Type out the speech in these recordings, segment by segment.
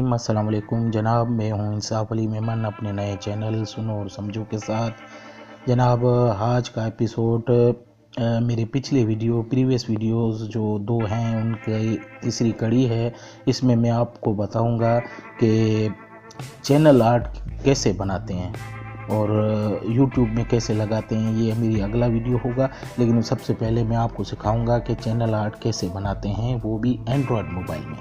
रहीम। अस्सलाम वालेकुम जनाब, मैं हूं इंसाफ अली मेमन अपने नए चैनल सुनो और समझो के साथ। जनाब आज का एपिसोड मेरे पिछले प्रीवियस वीडियोस जो दो हैं उनकी तीसरी कड़ी है। इसमें मैं आपको बताऊंगा कि चैनल आर्ट कैसे बनाते हैं और YouTube में कैसे लगाते हैं। ये मेरी अगला वीडियो होगा, लेकिन सबसे पहले मैं आपको सिखाऊंगा कि चैनल आर्ट कैसे बनाते हैं, वो भी एंड्रॉयड मोबाइल में।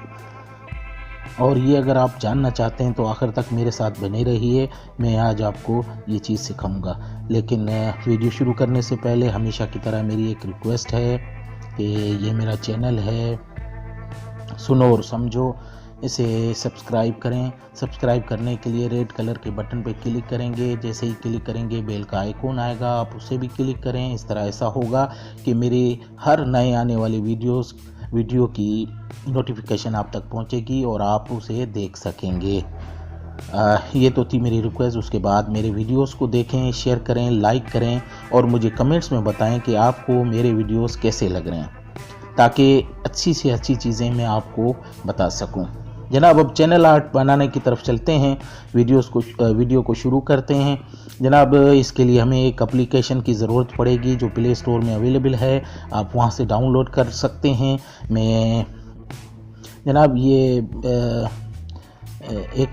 और ये अगर आप जानना चाहते हैं तो आखिर तक मेरे साथ बने रहिए, मैं आज आपको ये चीज़ सिखाऊंगा। लेकिन वीडियो शुरू करने से पहले हमेशा की तरह मेरी एक रिक्वेस्ट है कि ये मेरा चैनल है सुनो और समझो, इसे सब्सक्राइब करें। सब्सक्राइब करने के लिए रेड कलर के बटन पे क्लिक करेंगे। जैसे ही क्लिक करेंगे बेल का आइकॉन आएगा, आप उसे भी क्लिक करें। इस तरह ऐसा होगा कि मेरी हर नए आने वाली वीडियो की नोटिफिकेशन आप तक पहुंचेगी और आप उसे देख सकेंगे। ये तो थी मेरी रिक्वेस्ट। उसके बाद मेरे वीडियोस को देखें, शेयर करें, लाइक करें और मुझे कमेंट्स में बताएं कि आपको मेरे वीडियोस कैसे लग रहे हैं, ताकि अच्छी से अच्छी चीज़ें मैं आपको बता सकूं। जनाब अब चैनल आर्ट बनाने की तरफ चलते हैं, वीडियो को शुरू करते हैं। जनाब इसके लिए हमें एक एप्लीकेशन की ज़रूरत पड़ेगी जो प्ले स्टोर में अवेलेबल है, आप वहां से डाउनलोड कर सकते हैं। मैं जनाब ये एक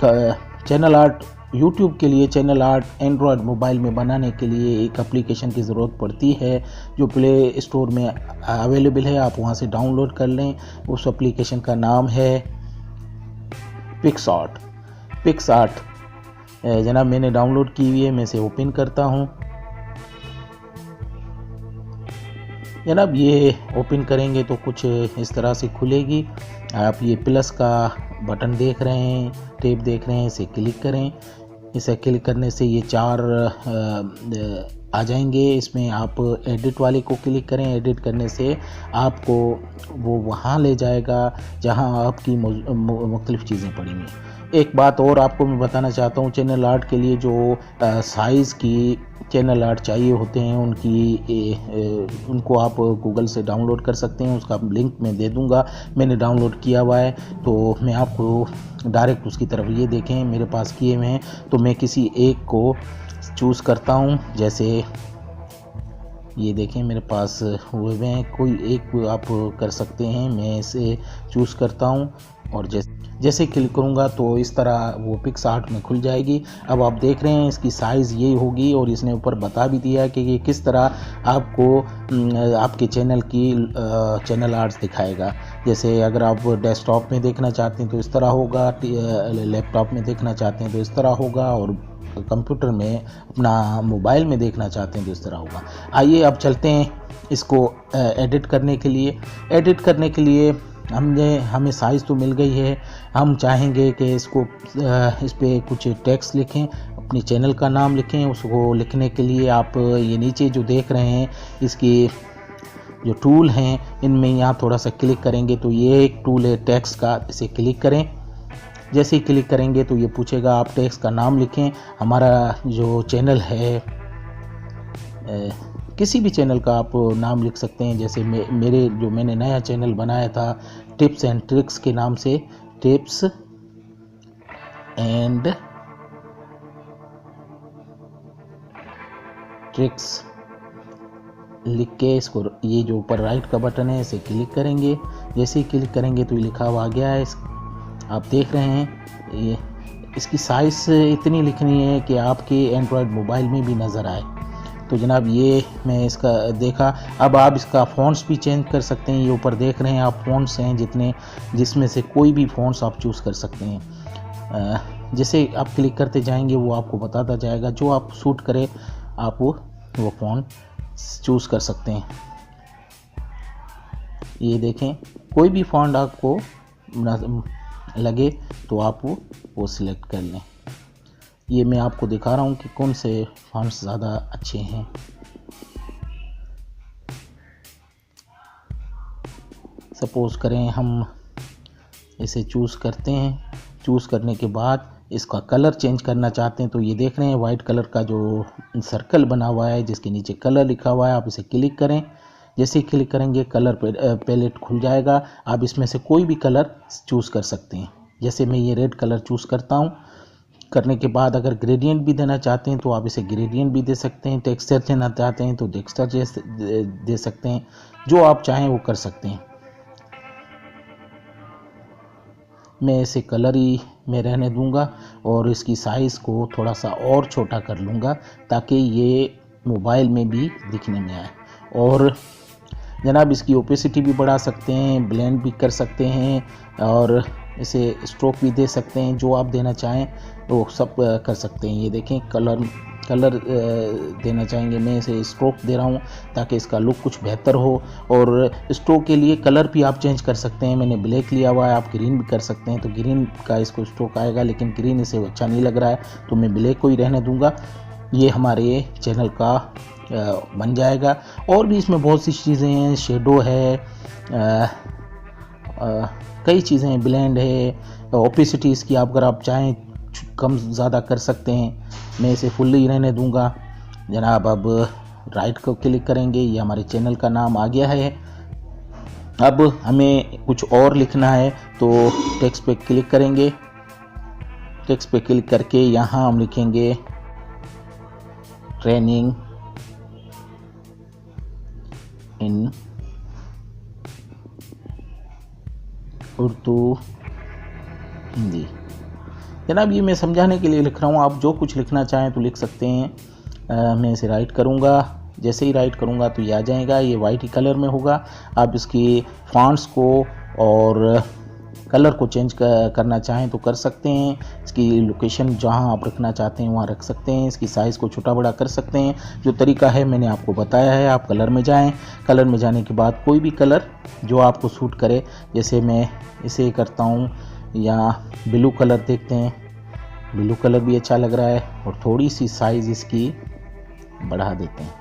चैनल आर्ट YouTube के लिए चैनल आर्ट एंड्रॉयड मोबाइल में बनाने के लिए एक एप्लीकेशन की ज़रूरत पड़ती है जो प्ले स्टोर में अवेलेबल है, आप वहां से डाउनलोड कर लें। उस एप्लीकेशन का नाम है पिक्सआर्ट। जनाब मैंने डाउनलोड की हुई है, मैं इसे ओपन करता हूं। जनाब ये ओपन करेंगे तो कुछ इस तरह से खुलेगी। आप ये प्लस का बटन देख रहे हैं, टैब देख रहे हैं, इसे क्लिक करें। इसे क्लिक करने से ये चार आ जाएंगे। इसमें आप एडिट वाले को क्लिक करें। एडिट करने से आपको वो वहाँ ले जाएगा जहाँ आपकी मुख्तलिफ़ चीज़ें पड़ी हुई। एक बात और आपको मैं बताना चाहता हूँ, चैनल आर्ट के लिए जो साइज़ की चैनल आर्ट चाहिए होते हैं उनको आप गूगल से डाउनलोड कर सकते हैं। उसका लिंक मैं दे दूंगा, मैंने डाउनलोड किया हुआ है, तो मैं आपको डायरेक्ट उसकी तरफ, ये देखें मेरे पास किए हुए हैं, तो मैं किसी एक को चूज़ करता हूं। जैसे ये देखें मेरे पास हुए हुए हैं, कोई एक आप कर सकते हैं। मैं इसे चूज़ करता हूं और जैसे क्लिक करूंगा तो इस तरह वो पिक्सआर्ट में खुल जाएगी। अब आप देख रहे हैं इसकी साइज़ ये होगी और इसने ऊपर बता भी दिया कि ये किस तरह आपको आपके चैनल की चैनल आर्ट्स दिखाएगा। जैसे अगर आप डेस्कटॉप में देखना चाहते हैं तो इस तरह होगा, लैपटॉप में देखना चाहते हैं तो इस तरह होगा, और कंप्यूटर में अपना मोबाइल में देखना चाहते हैं तो इस तरह होगा। आइए अब चलते हैं इसको एडिट करने के लिए। एडिट करने के लिए हमें साइज़ तो मिल गई है। हम चाहेंगे कि इस पे कुछ टेक्स्ट लिखें, अपने चैनल का नाम लिखें। उसको लिखने के लिए आप ये नीचे जो देख रहे हैं इसकी जो टूल हैं इनमें यहाँ थोड़ा सा क्लिक करेंगे तो ये एक टूल है टेक्स्ट का, इसे क्लिक करें। जैसे ही क्लिक करेंगे तो ये पूछेगा आप टेक्स्ट का नाम लिखें। हमारा जो चैनल है किसी भी चैनल का आप नाम लिख सकते हैं। जैसे मैंने नया चैनल बनाया था टिप्स एंड ट्रिक्स के नाम से, टिप्स एंड ट्रिक्स लिख के इसको, ये जो ऊपर राइट का बटन है इसे क्लिक करेंगे। जैसे ही क्लिक करेंगे तो ये लिखा हुआ आ गया है, आप देख रहे हैं। ये इसकी साइज़ इतनी लिखनी है कि आपके एंड्रॉयड मोबाइल में भी नज़र आए। तो जनाब ये मैं इसका देखा। अब आप इसका फ़ॉन्ट्स भी चेंज कर सकते हैं। ये ऊपर देख रहे हैं आप फ़ॉन्ट्स हैं जिसमें से कोई भी फ़ॉन्ट्स आप चूज़ कर सकते हैं। जैसे आप क्लिक करते जाएंगे वो आपको बताता जाएगा, जो आप सूट करे आप वो फ़ॉन्ट चूज़ कर सकते हैं। ये देखें कोई भी फ़ॉन्ट आपको लगे तो आप वो सिलेक्ट कर लें। ये मैं आपको दिखा रहा हूँ कि कौन से फॉन्ट्स ज़्यादा अच्छे हैं। सपोज़ करें हम इसे चूज़ करते हैं। चूज़ करने के बाद इसका कलर चेंज करना चाहते हैं तो ये देख रहे हैं वाइट कलर का जो सर्कल बना हुआ है जिसके नीचे कलर लिखा हुआ है, आप इसे क्लिक करें। जैसे ही क्लिक करेंगे कलर पैलेट खुल जाएगा। आप इसमें से कोई भी कलर चूज़ कर सकते हैं। जैसे मैं ये रेड कलर चूज़ करता हूँ। करने के बाद अगर ग्रेडियंट भी देना चाहते हैं तो आप इसे ग्रेडियंट भी दे सकते हैं, टेक्सचर देना चाहते हैं तो टेक्सचर दे सकते हैं, जो आप चाहें वो कर सकते हैं। मैं इसे कलर ही में रहने दूंगा और इसकी साइज़ को थोड़ा सा और छोटा कर लूँगा ताकि ये मोबाइल में भी दिखने में आए। और जनाब इसकी ओपेसिटी भी बढ़ा सकते हैं, ब्लेंड भी कर सकते हैं और इसे स्ट्रोक भी दे सकते हैं, जो आप देना चाहें वो सब कर सकते हैं। ये देखें कलर देना चाहेंगे, मैं इसे स्ट्रोक दे रहा हूँ ताकि इसका लुक कुछ बेहतर हो। और स्ट्रोक के लिए कलर भी आप चेंज कर सकते हैं, मैंने ब्लैक लिया हुआ है, आप ग्रीन भी कर सकते हैं तो ग्रीन का इसको स्ट्रोक आएगा, लेकिन ग्रीन इसे अच्छा नहीं लग रहा है तो मैं ब्लैक को ही रहने दूँगा। ये हमारे चैनल का बन जाएगा। और भी इसमें बहुत सी चीज़ें हैं, शेडो है, कई चीज़ें हैं, ब्लेंड है, ओपेसिटी इसकी आप अगर आप चाहें कम ज़्यादा कर सकते हैं। मैं इसे फुल ही रहने दूंगा जनाब। अब राइट को क्लिक करेंगे, ये हमारे चैनल का नाम आ गया है। अब हमें कुछ और लिखना है तो टेक्स्ट पे क्लिक करेंगे, टेक्स्ट पे क्लिक करके यहाँ हम लिखेंगे ट्रेनिंग इन उर्दू हिंदी। जनाब ये मैं समझाने के लिए लिख रहा हूँ, आप जो कुछ लिखना चाहें तो लिख सकते हैं। मैं इसे राइट करूँगा, जैसे ही राइट करूँगा तो ये आ जाएगा, ये वाइट ही कलर में होगा। आप इसकी फॉन्ट्स को और कलर को चेंज करना चाहें तो कर सकते हैं। इसकी लोकेशन जहां आप रखना चाहते हैं वहां रख सकते हैं। इसकी साइज़ को छोटा बड़ा कर सकते हैं। जो तरीका है मैंने आपको बताया है। आप कलर में जाएं, कलर में जाने के बाद कोई भी कलर जो आपको सूट करे, जैसे मैं इसे करता हूं, या ब्लू कलर देखते हैं, ब्लू कलर भी अच्छा लग रहा है। और थोड़ी सी साइज़ इसकी बढ़ा देते हैं,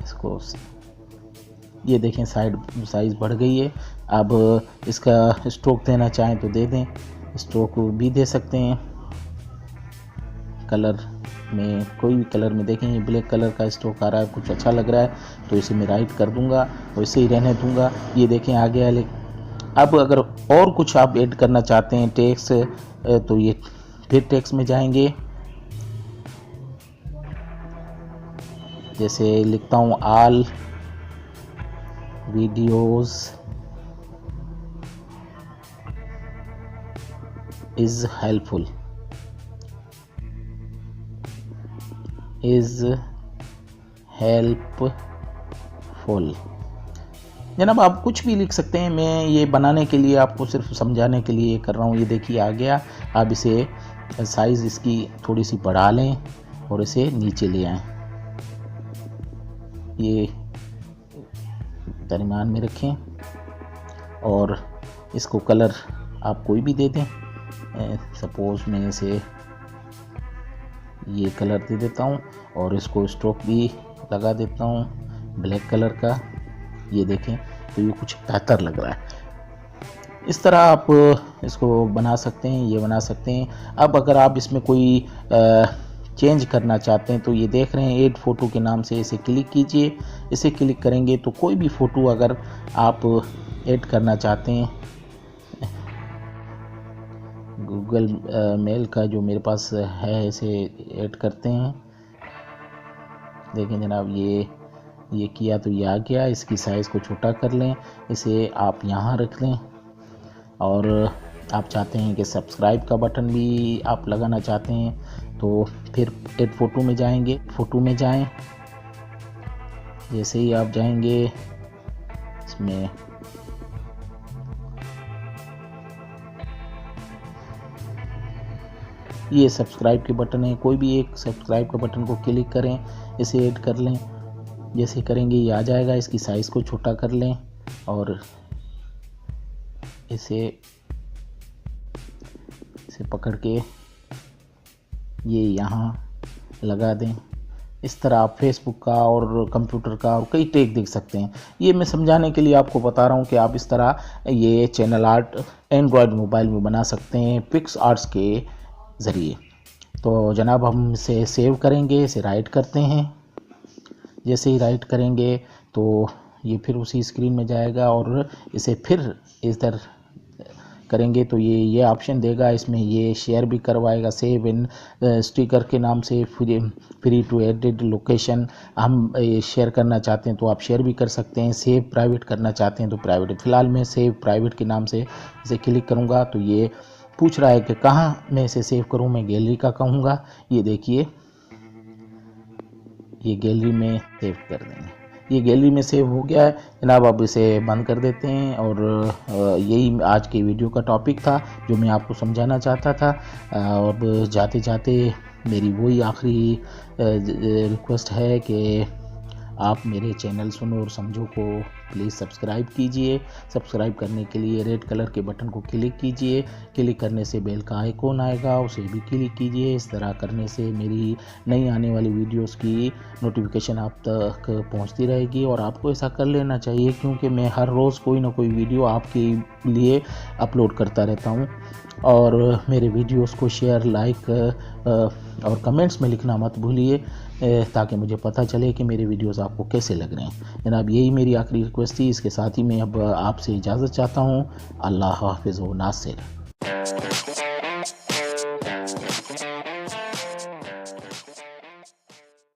इसको ये देखें साइज़ बढ़ गई है। अब इसका स्ट्रोक देना चाहें तो दे दें, स्ट्रोक भी दे सकते हैं। कलर में कोई भी कलर में देखें, ये ब्लैक कलर का स्ट्रोक आ रहा है, कुछ अच्छा लग रहा है तो इसे मैं राइट कर दूंगा और इसे ही रहने दूंगा। ये देखें आ गया। अब अगर और कुछ आप ऐड करना चाहते हैं टेक्स्ट, तो ये फिर टेक्स्ट में जाएंगे, जैसे लिखता हूँ ऑल वीडियोस इज हेल्पफुल, जनाब आप कुछ भी लिख सकते हैं। मैं ये बनाने के लिए आपको सिर्फ समझाने के लिए कर रहा हूँ। ये देखिए आ गया। आप इसे साइज़ इसकी थोड़ी सी बढ़ा लें और इसे नीचे ले आएं, ये दरमियान में रखें और इसको कलर आप कोई भी दे दें। सपोज मैं इसे ये कलर दे देता हूँ और इसको स्ट्रोक भी लगा देता हूँ ब्लैक कलर का। ये देखें तो ये कुछ बेहतर लग रहा है। इस तरह आप इसको बना सकते हैं, ये बना सकते हैं। अब अगर आप इसमें कोई चेंज करना चाहते हैं तो ये देख रहे हैं ऐड फ़ोटो के नाम से, इसे क्लिक कीजिए। इसे क्लिक करेंगे तो कोई भी फ़ोटो अगर आप ऐड करना चाहते हैं, गूगल मेल का जो मेरे पास है इसे ऐड करते हैं। देखें जनाब ये किया तो ये आ गया। इसकी साइज़ को छोटा कर लें, इसे आप यहाँ रख लें। और आप चाहते हैं कि सब्सक्राइब का बटन भी आप लगाना चाहते हैं तो फिर ऐड फ़ोटो में जाएंगे, फ़ोटो में जाएं। जैसे ही आप जाएंगे इसमें ये सब्सक्राइब के बटन है, कोई भी एक सब्सक्राइब के बटन को क्लिक करें, इसे ऐड कर लें। जैसे करेंगे ये आ जाएगा। इसकी साइज़ को छोटा कर लें और इसे पकड़ के ये यहाँ लगा दें। इस तरह आप फेसबुक का और कंप्यूटर का और कई टैग देख सकते हैं। ये मैं समझाने के लिए आपको बता रहा हूँ कि आप इस तरह ये चैनल आर्ट एंड्रॉयड मोबाइल में बना सकते हैं पिक्सआर्ट्स के ज़रिए। तो जनाब हम इसे सेव करेंगे, इसे राइट करते हैं। जैसे ही राइट करेंगे तो ये फिर उसी स्क्रीन में जाएगा और इसे फिर इधर करेंगे तो ये ऑप्शन देगा। इसमें ये शेयर भी करवाएगा, सेव इन स्टिकर के नाम से, फ्री टू एडिट लोकेशन। हम शेयर करना चाहते हैं तो आप शेयर भी कर सकते हैं, सेव प्राइवेट करना चाहते हैं तो प्राइवेट। फ़िलहाल मैं सेव प्राइवेट के नाम से इसे क्लिक करूँगा तो ये पूछ रहा है कि कहाँ मैं इसे सेव करूँ। मैं गैलरी का कहूँगा। ये देखिए, ये गैलरी में सेव कर देंगे। ये गैलरी में सेव हो गया है जनाब। अब इसे बंद कर देते हैं। और यही आज के वीडियो का टॉपिक था जो मैं आपको समझाना चाहता था। अब जाते जाते मेरी वही आखिरी रिक्वेस्ट है कि आप मेरे चैनल सुनो और समझो को प्लीज़ सब्सक्राइब कीजिए। सब्सक्राइब करने के लिए रेड कलर के बटन को क्लिक कीजिए। क्लिक करने से बेल का आइकॉन आएगा, उसे भी क्लिक कीजिए। इस तरह करने से मेरी नई आने वाली वीडियोस की नोटिफिकेशन आप तक पहुंचती रहेगी। और आपको ऐसा कर लेना चाहिए क्योंकि मैं हर रोज़ कोई ना कोई वीडियो आपके लिए अपलोड करता रहता हूं। और मेरे वीडियोस को शेयर, लाइक और कमेंट्स में लिखना मत भूलिए ताकि मुझे पता चले कि मेरे वीडियोस आपको कैसे लग रहे हैं। जनाब यही मेरी आखिरी रिक्वेस्ट थी। इसके साथ ही मैं अब आपसे इजाज़त चाहता हूँ। अल्लाह हाफ़िज़ व नासिर।